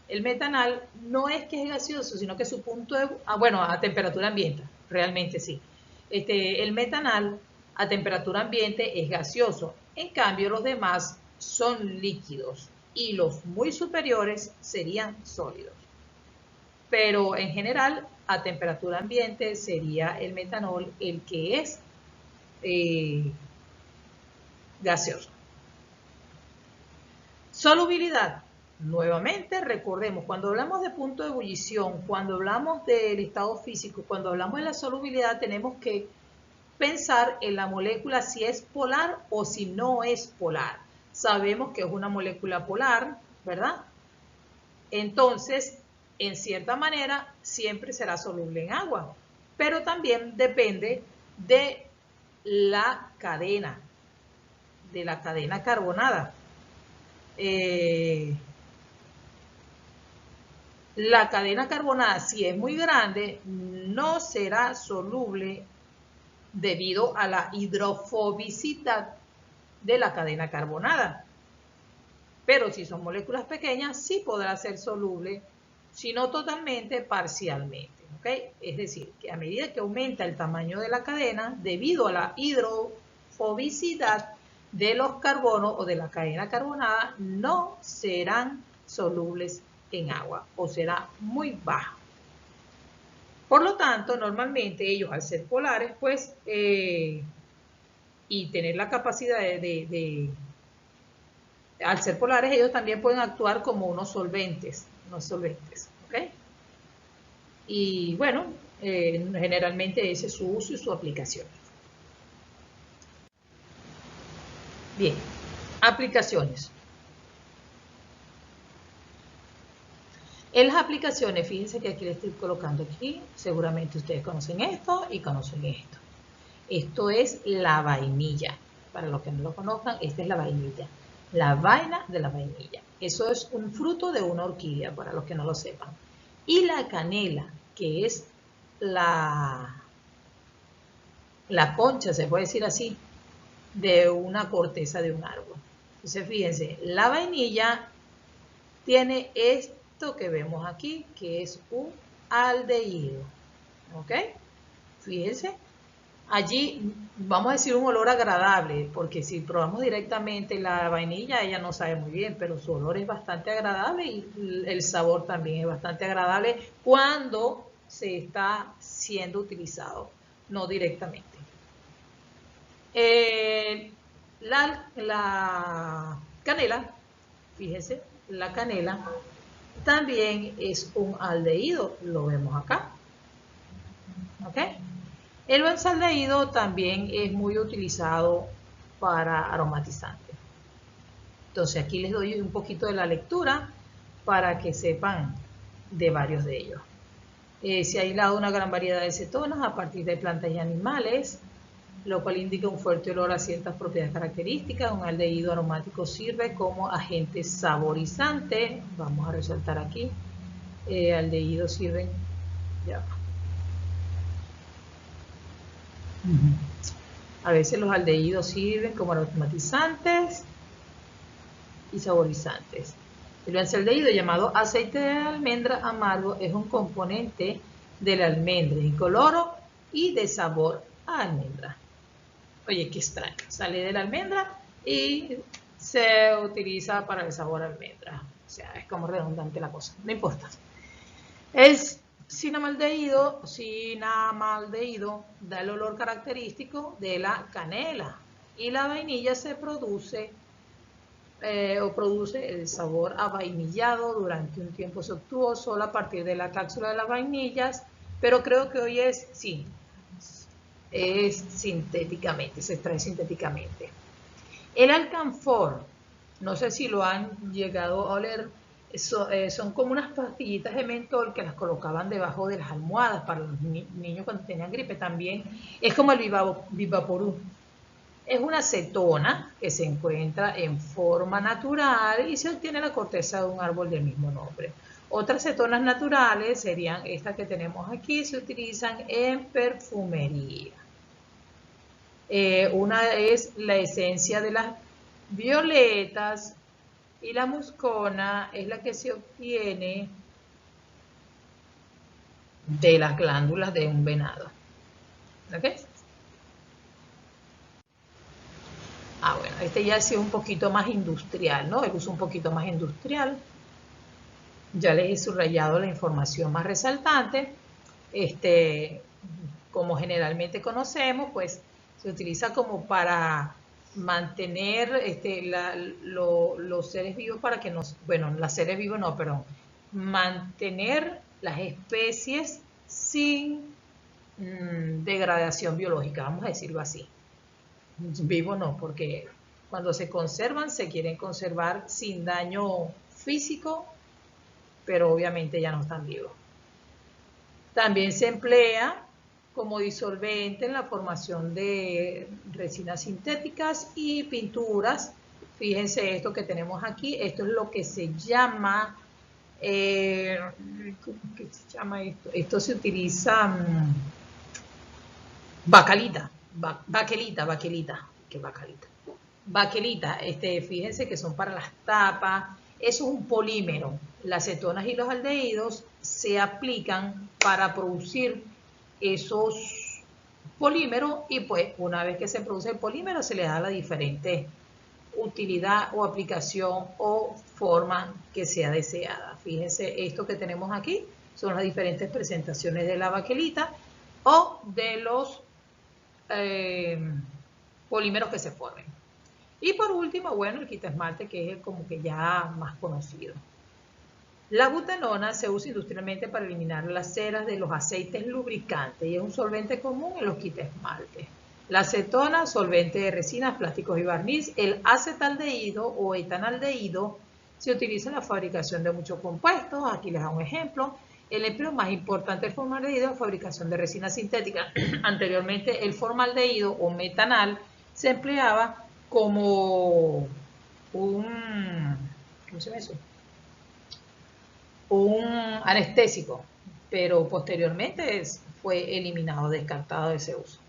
El metanal no es que es gaseoso, sino que su punto de... bueno, a temperatura ambiente, realmente sí. El metanal a temperatura ambiente es gaseoso. En cambio, los demás son líquidos y los muy superiores serían sólidos. Pero en general, a temperatura ambiente sería el metanol el que es gaseoso. Solubilidad. Nuevamente, recordemos, cuando hablamos de punto de ebullición, cuando hablamos del estado físico, cuando hablamos de la solubilidad, tenemos que pensar en la molécula si es polar o si no es polar. Sabemos que es una molécula polar, ¿verdad? Entonces, en cierta manera, siempre será soluble en agua, pero también depende de la cadena carbonada. La cadena carbonada, si es muy grande, no será soluble debido a la hidrofobicidad de la cadena carbonada. Pero si son moléculas pequeñas, sí podrá ser soluble, si no totalmente, parcialmente. ¿Okay? Es decir, que a medida que aumenta el tamaño de la cadena, debido a la hidrofobicidad de los carbonos o de la cadena carbonada, no serán solubles en agua o será muy bajo. Por lo tanto, normalmente ellos al ser polares, pues, y tener la capacidad al ser polares, ellos también pueden actuar como unos solventes, ¿ok? Y bueno, generalmente ese es su uso y su aplicación. Bien, aplicaciones. En las aplicaciones, fíjense que aquí le estoy colocando aquí, seguramente ustedes conocen esto y conocen esto. Esto es la vainilla. Para los que no lo conozcan, esta es la vainilla. La vaina de la vainilla. Eso es un fruto de una orquídea, para los que no lo sepan. Y la canela, que es la concha, se puede decir así, de una corteza de un árbol. Entonces, fíjense, la vainilla tiene esto que vemos aquí, que es un aldehído. ¿Ok? Fíjense. Allí vamos a decir un olor agradable, porque si probamos directamente la vainilla, ella no sabe muy bien, pero su olor es bastante agradable y el sabor también es bastante agradable cuando se está siendo utilizado, no directamente. La canela, fíjese, la canela también es un aldehído, lo vemos acá. ¿Ok? El benzaldehído también es muy utilizado para aromatizantes. Entonces aquí les doy un poquito de la lectura para que sepan de varios de ellos. Se ha aislado una gran variedad de cetonas a partir de plantas y animales, lo cual indica un fuerte olor a ciertas propiedades características. Un aldehído aromático sirve como agente saborizante. Vamos a resaltar aquí. Aldehídos sirven... Ya. A veces los aldehídos sirven como aromatizantes y saborizantes. El benzaldehído, llamado aceite de almendra amargo, es un componente de la almendra, incoloro y de sabor a almendra. Oye, qué extraño. Sale de la almendra y se utiliza para el sabor a almendra. O sea, es como redundante la cosa. No importa. Es cinamaldehído da el olor característico de la canela y la vainilla se produce produce el sabor avainillado. Durante un tiempo se obtuvo solo a partir de la cápsula de las vainillas, pero creo que hoy es sintéticamente, se extrae sintéticamente. El alcanfor, no sé si lo han llegado a oler, son como unas pastillitas de mentol que las colocaban debajo de las almohadas para los niños cuando tenían gripe. También es como el Vivaporú. Es una cetona que se encuentra en forma natural y se obtiene la corteza de un árbol del mismo nombre. Otras cetonas naturales serían estas que tenemos aquí, se utilizan en perfumería. Una es la esencia de las violetas, Y la muscona es la que se obtiene de las glándulas de un venado. ¿Ok? Bueno, este ya ha sido un poquito más industrial, ¿no? El uso un poquito más industrial. Ya les he subrayado la información más resaltante. Como generalmente conocemos, pues se utiliza como para mantener los seres vivos para que nos, bueno, los seres vivos no, pero mantener las especies sin degradación biológica, vamos a decirlo así. Vivo no, porque cuando se conservan se quieren conservar sin daño físico, pero obviamente ya no están vivos. También se emplea como disolvente en la formación de resinas sintéticas y pinturas. Fíjense esto que tenemos aquí, esto es lo que se llama, ¿cómo que se llama esto? Esto se utiliza baquelita, ¿qué baquelita? Baquelita, fíjense que son para las tapas, eso es un polímero. Las cetonas y los aldehídos se aplican para producir esos polímeros y pues una vez que se produce el polímero se le da la diferente utilidad o aplicación o forma que sea deseada. Fíjense, esto que tenemos aquí son las diferentes presentaciones de la baquelita o de los polímeros que se formen. Y por último, bueno, el quitaesmalte, que es como que ya más conocido. La butanona se usa industrialmente para eliminar las ceras de los aceites lubricantes y es un solvente común en los quitaesmaltes. La acetona, solvente de resinas, plásticos y barniz. El acetaldehído o etanaldehído se utiliza en la fabricación de muchos compuestos. Aquí les hago un ejemplo. El empleo más importante del formaldehído es fabricación de resina sintética. Anteriormente el formaldehído o metanal se empleaba como un, ¿cómo se llama eso? Un anestésico, pero posteriormente fue eliminado, descartado de ese uso.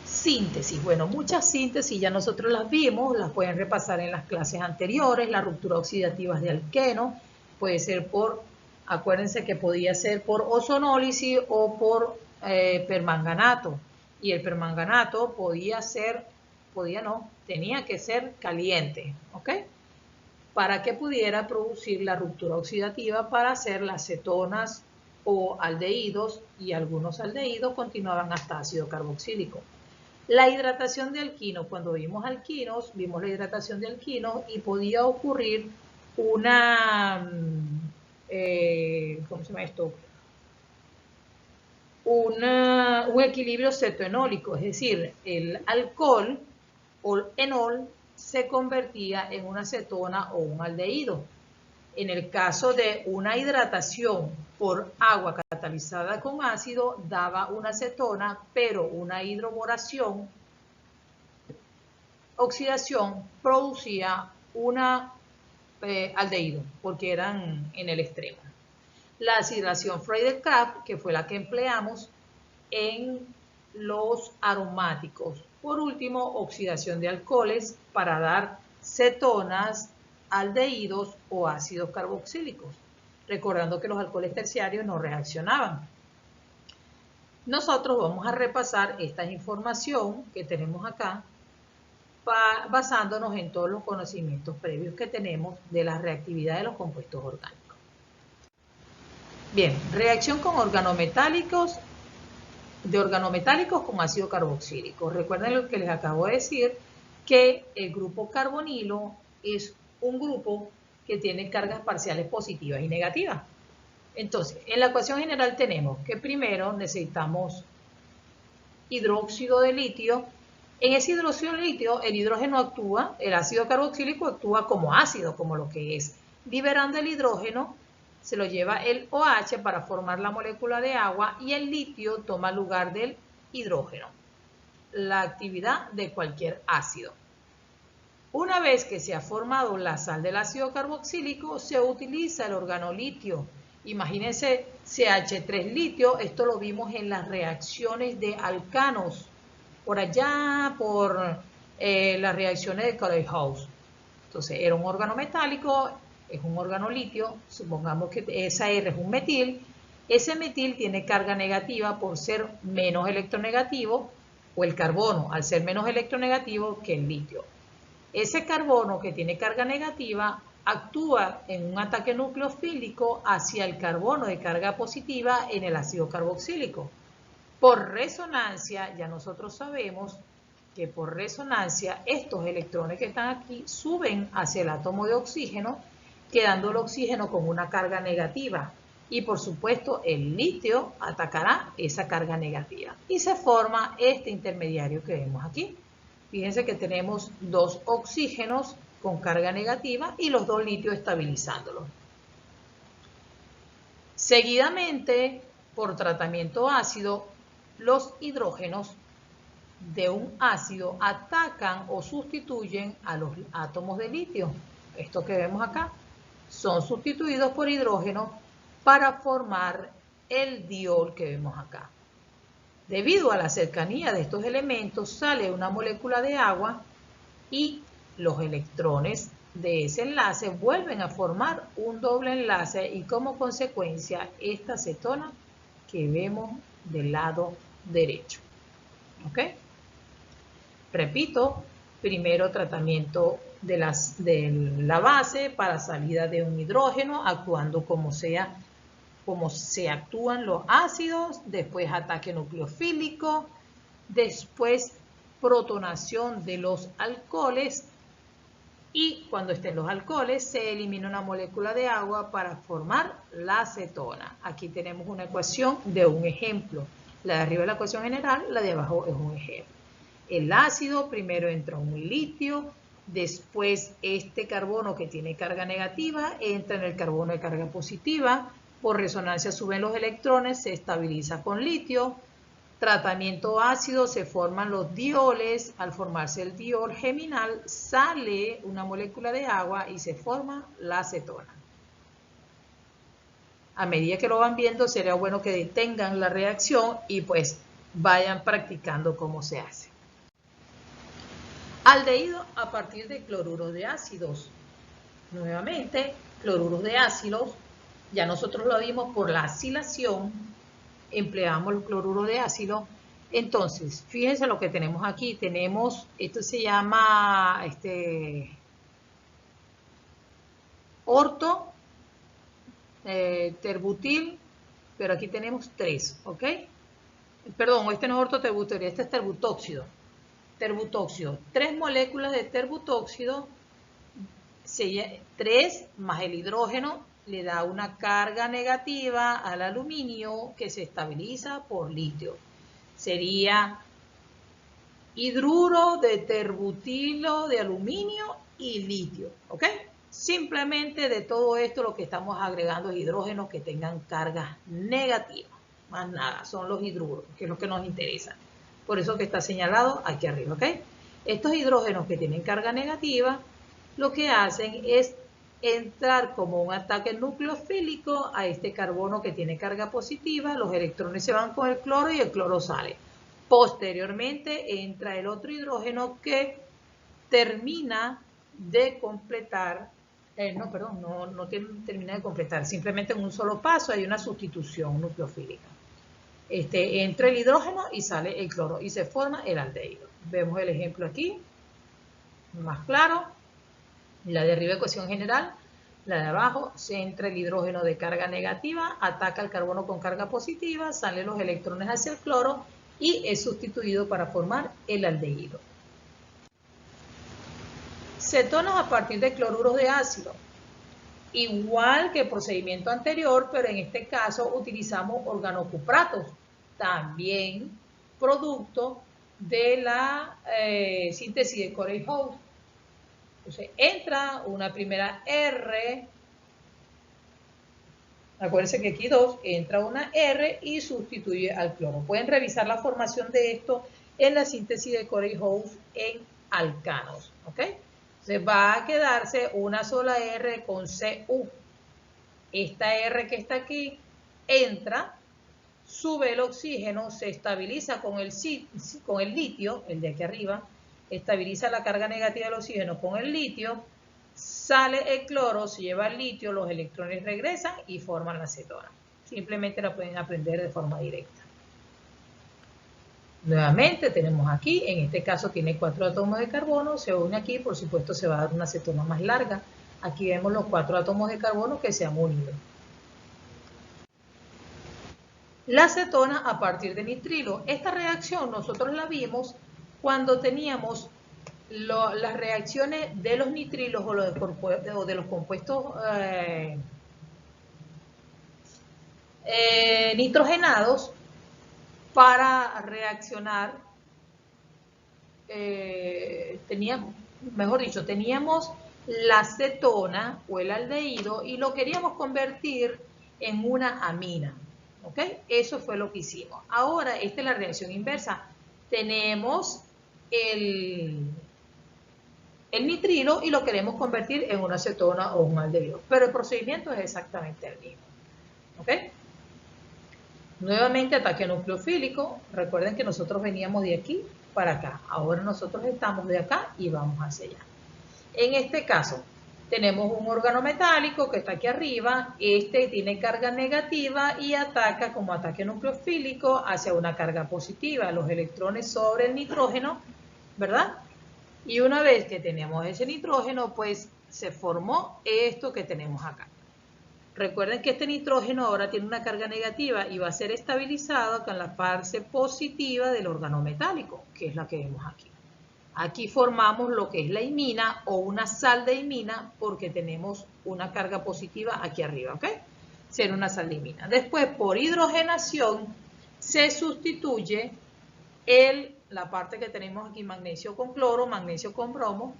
Síntesis, bueno, muchas síntesis ya nosotros las vimos, las pueden repasar en las clases anteriores. La ruptura oxidativa de alqueno puede ser por, acuérdense que podía ser por ozonólisis o por permanganato, y el permanganato tenía que ser caliente, ¿ok? Para que pudiera producir la ruptura oxidativa para hacer las cetonas o aldehídos, y algunos aldehídos continuaban hasta ácido carboxílico. La hidratación de alquinos, cuando vimos alquinos, vimos la hidratación de alquinos y podía ocurrir una, ¿cómo se llama esto? Un equilibrio cetoenólico, es decir, el alcohol o enol se convertía en una cetona o un aldehído. En el caso de una hidratación por agua catalizada con ácido, daba una cetona, pero una hidroboración, oxidación, producía una aldehído, porque eran en el extremo. La acidación Friedel-Crafts, que fue la que empleamos en los aromáticos. Por último, oxidación de alcoholes para dar cetonas, aldehídos o ácidos carboxílicos, recordando que los alcoholes terciarios no reaccionaban. Nosotros vamos a repasar esta información que tenemos acá, basándonos en todos los conocimientos previos que tenemos de la reactividad de los compuestos orgánicos. Bien, reacción con organometálicos, de organometálicos con ácido carboxílico. Recuerden lo que les acabo de decir, que el grupo carbonilo es un grupo que tiene cargas parciales positivas y negativas. Entonces, en la ecuación general tenemos que primero necesitamos hidróxido de litio. En ese hidróxido de litio el hidrógeno actúa, el ácido carboxílico actúa como ácido, como lo que es, liberando el hidrógeno, se lo lleva el OH para formar la molécula de agua y el litio toma lugar del hidrógeno. La actividad de cualquier ácido. Una vez que se ha formado la sal del ácido carboxílico, se utiliza el organolitio. Imagínense CH3 litio, esto lo vimos en las reacciones de alcanos, por allá, por las reacciones de Corey-House. Entonces, era un órgano metálico, es un órgano litio, supongamos que esa R es un metil, ese metil tiene carga negativa por ser menos electronegativo, o el carbono al ser menos electronegativo que el litio. Ese carbono que tiene carga negativa actúa en un ataque nucleofílico hacia el carbono de carga positiva en el ácido carboxílico. Por resonancia, ya nosotros sabemos que por resonancia estos electrones que están aquí suben hacia el átomo de oxígeno, quedando el oxígeno con una carga negativa. Y por supuesto el litio atacará esa carga negativa. Y se forma este intermediario que vemos aquí. Fíjense que tenemos dos oxígenos con carga negativa y los dos litios estabilizándolos. Seguidamente, por tratamiento ácido, los hidrógenos de un ácido atacan o sustituyen a los átomos de litio. Esto que vemos acá son sustituidos por hidrógeno para formar el diol que vemos acá. Debido a la cercanía de estos elementos sale una molécula de agua y los electrones de ese enlace vuelven a formar un doble enlace y como consecuencia esta cetona que vemos del lado derecho. ¿Ok? Repito, primero tratamiento de la base para salida de un hidrógeno actuando como se actúan los ácidos, después ataque nucleofílico, después protonación de los alcoholes y cuando estén los alcoholes se elimina una molécula de agua para formar la cetona. Aquí tenemos una ecuación de un ejemplo. La de arriba es la ecuación general, la de abajo es un ejemplo. El ácido primero entra un litio, después este carbono que tiene carga negativa entra en el carbono de carga positiva, por resonancia suben los electrones, se estabiliza con litio, tratamiento ácido, se forman los dioles, al formarse el diol geminal sale una molécula de agua y se forma la cetona. A medida que lo van viendo sería bueno que detengan la reacción y pues vayan practicando cómo se hace. Aldehído a partir de cloruros de ácidos. Nuevamente, cloruros de ácidos, ya nosotros lo vimos por la acilación, empleamos el cloruro de ácido. Entonces, fíjense lo que tenemos aquí. Tenemos, esto se llama orto, terbutil, pero aquí tenemos 3, ¿ok? Perdón, este no es ortoterbutil, este es terbutóxido. Terbutóxido, 3 moléculas de terbutóxido, 3 más el hidrógeno le da una carga negativa al aluminio que se estabiliza por litio. Sería hidruro de terbutilo de aluminio y litio, ¿ok? Simplemente de todo esto lo que estamos agregando es hidrógenos que tengan cargas negativas. Más nada, son los hidruros, que es lo que nos interesa. Por eso que está señalado aquí arriba, ¿ok? Estos hidrógenos que tienen carga negativa, lo que hacen es entrar como un ataque nucleofílico a este carbono que tiene carga positiva, los electrones se van con el cloro y el cloro sale. Posteriormente entra el otro hidrógeno que termina de completar, no termina de completar, simplemente en un solo paso hay una sustitución nucleofílica. Entra el hidrógeno y sale el cloro y se forma el aldehído. Vemos el ejemplo aquí, más claro. La de arriba ecuación general, la de abajo se entra el hidrógeno de carga negativa, ataca el carbono con carga positiva, salen los electrones hacia el cloro y es sustituido para formar el aldehído. Cetonas a partir de cloruros de ácido. Igual que el procedimiento anterior, pero en este caso utilizamos organocupratos, también producto de la síntesis de Corey-House. Entonces entra una primera R, acuérdense que aquí 2, entra una R y sustituye al cloro. Pueden revisar la formación de esto en la síntesis de Corey-House en alcanos, ¿ok? Entonces va a quedarse una sola R con Cu. Esta R que está aquí entra, sube el oxígeno, se estabiliza con el litio, el de aquí arriba, estabiliza la carga negativa del oxígeno con el litio, sale el cloro, se lleva el litio, los electrones regresan y forman la acetona. Simplemente la pueden aprender de forma directa. Nuevamente tenemos aquí, en este caso tiene 4 átomos de carbono, se une aquí, por supuesto se va a dar una acetona más larga. Aquí vemos los 4 átomos de carbono que se han unido. La acetona a partir de nitrilo. Esta reacción nosotros la vimos cuando teníamos las reacciones de los nitrilos o de los compuestos nitrogenados para reaccionar. Teníamos la acetona o el aldehído y lo queríamos convertir en una amina. ¿Ok? Eso fue lo que hicimos. Ahora, esta es la reacción inversa. Tenemos el nitrilo y lo queremos convertir en una acetona o un aldehído. Pero el procedimiento es exactamente el mismo. ¿Ok? Nuevamente ataque nucleofílico. Recuerden que nosotros veníamos de aquí para acá. Ahora nosotros estamos de acá y vamos hacia allá. En este caso, tenemos un órgano metálico que está aquí arriba. Este tiene carga negativa y ataca como ataque nucleofílico hacia una carga positiva. Los electrones sobre el nitrógeno, ¿verdad? Y una vez que tenemos ese nitrógeno, pues se formó esto que tenemos acá. Recuerden que este nitrógeno ahora tiene una carga negativa y va a ser estabilizado con la parte positiva del órgano metálico, que es la que vemos aquí. Aquí formamos lo que es la imina o una sal de imina porque tenemos una carga positiva aquí arriba, ¿ok? Será una sal de imina. Después, por hidrogenación, se sustituye la parte que tenemos aquí, magnesio con cloro, magnesio con bromo,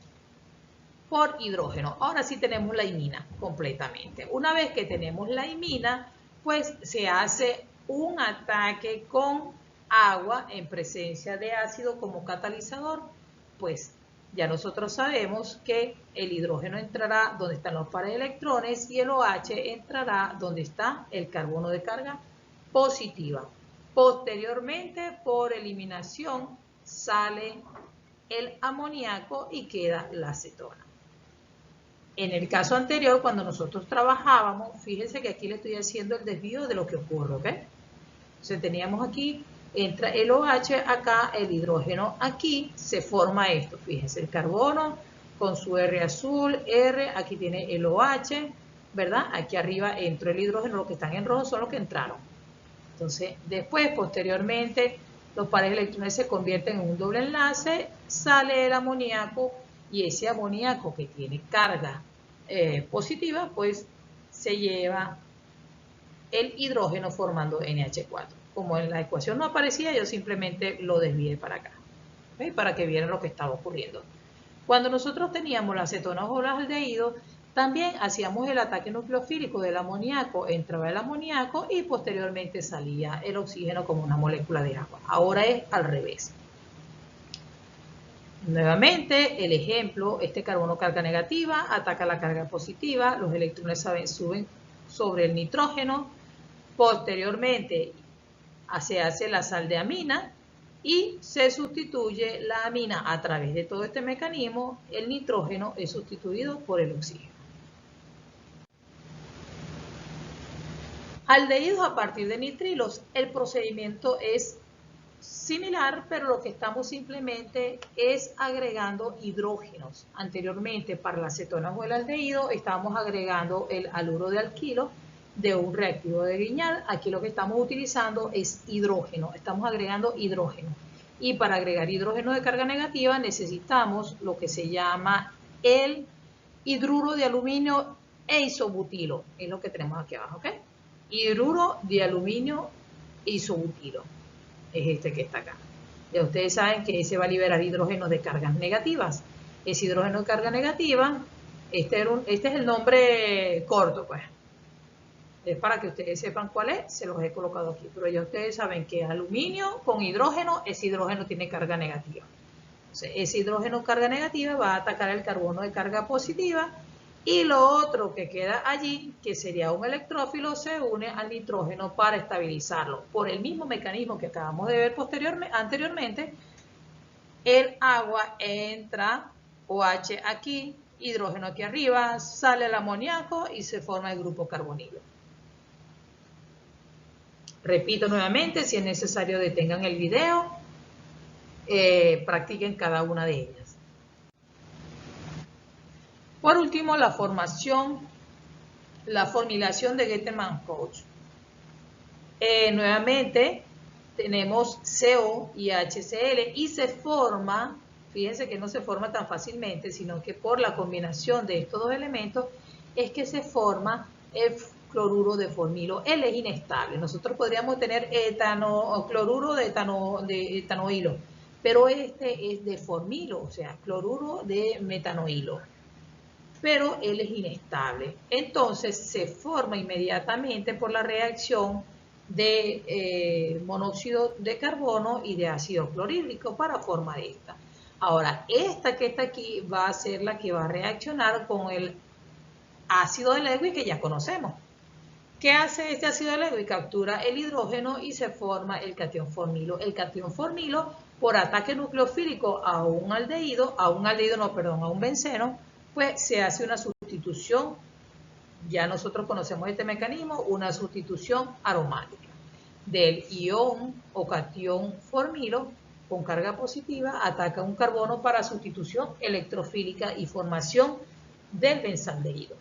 por hidrógeno. Ahora sí tenemos la imina completamente. Una vez que tenemos la imina, pues se hace un ataque con agua en presencia de ácido como catalizador. Pues ya nosotros sabemos que el hidrógeno entrará donde están los pares de electrones y el OH entrará donde está el carbono de carga positiva. Posteriormente, por eliminación, sale el amoníaco y queda la acetona. En el caso anterior, cuando nosotros trabajábamos, fíjense que aquí le estoy haciendo el desvío de lo que ocurre, ¿ok? Entonces teníamos aquí, entra el OH acá, el hidrógeno aquí, se forma esto, fíjense, el carbono con su R azul, R, aquí tiene el OH, ¿verdad? Aquí arriba entró el hidrógeno, los que están en rojo son los que entraron. Entonces, después, posteriormente, los pares de electrones se convierten en un doble enlace, sale el amoníaco y ese amoníaco que tiene carga positiva, pues se lleva el hidrógeno formando NH4. Como en la ecuación no aparecía, yo simplemente lo desvié para acá, ¿okay? Para que vieran lo que estaba ocurriendo. Cuando nosotros teníamos la acetona o el aldehído, también hacíamos el ataque nucleofílico del amoníaco, entraba el amoníaco y posteriormente salía el oxígeno como una molécula de agua. Ahora es al revés. Nuevamente, el ejemplo, este carbono carga negativa ataca la carga positiva, los electrones suben sobre el nitrógeno, posteriormente se hace la sal de amina y se sustituye la amina a través de todo este mecanismo, el nitrógeno es sustituido por el oxígeno. Aldehídos a partir de nitrilos, el procedimiento es similar, pero lo que estamos simplemente es agregando hidrógenos. Anteriormente, para la acetona o el aldehído, estábamos agregando el haluro de alquilo de un reactivo de Grignard. Aquí lo que estamos utilizando es hidrógeno, estamos agregando hidrógeno. Y para agregar hidrógeno de carga negativa necesitamos lo que se llama el hidruro de aluminio e isobutilo, es lo que tenemos aquí abajo, ¿ok? Hidruro de aluminio e isobutilo. Es este que está acá. Ya ustedes saben que ese va a liberar hidrógeno de cargas negativas. Ese hidrógeno de carga negativa, este es el nombre corto, pues. Es para que ustedes sepan cuál es, se los he colocado aquí. Pero ya ustedes saben que aluminio con hidrógeno, ese hidrógeno tiene carga negativa. Entonces, ese hidrógeno carga negativa va a atacar el carbono de carga positiva y lo otro que queda allí, que sería un electrófilo, se une al nitrógeno para estabilizarlo. Por el mismo mecanismo que acabamos de ver anteriormente, el agua entra, OH aquí, hidrógeno aquí arriba, sale el amoníaco y se forma el grupo carbonilo. Repito nuevamente, si es necesario detengan el video, practiquen cada una de ellas. Por último, la formulación de Getterman-Koch. Nuevamente, tenemos CO y HCl y se forma, fíjense que no se forma tan fácilmente, sino que por la combinación de estos dos elementos es que se forma el cloruro de formilo. Él es inestable. Nosotros podríamos tener cloruro de etanoilo, pero este es de formilo, o sea, cloruro de metanoilo. Pero él es inestable. Entonces se forma inmediatamente por la reacción de monóxido de carbono y de ácido clorhídrico para formar esta. Ahora, esta que está aquí va a ser la que va a reaccionar con el ácido de Lewis que ya conocemos. ¿Qué hace este ácido de Lewis? Captura el hidrógeno y se forma el catión formilo. El catión formilo, por ataque nucleofílico a un aldehído, a un benceno, pues se hace una sustitución, ya nosotros conocemos este mecanismo, una sustitución aromática del ion o catión formilo con carga positiva, ataca un carbono para sustitución electrofílica y formación del benzaldehído.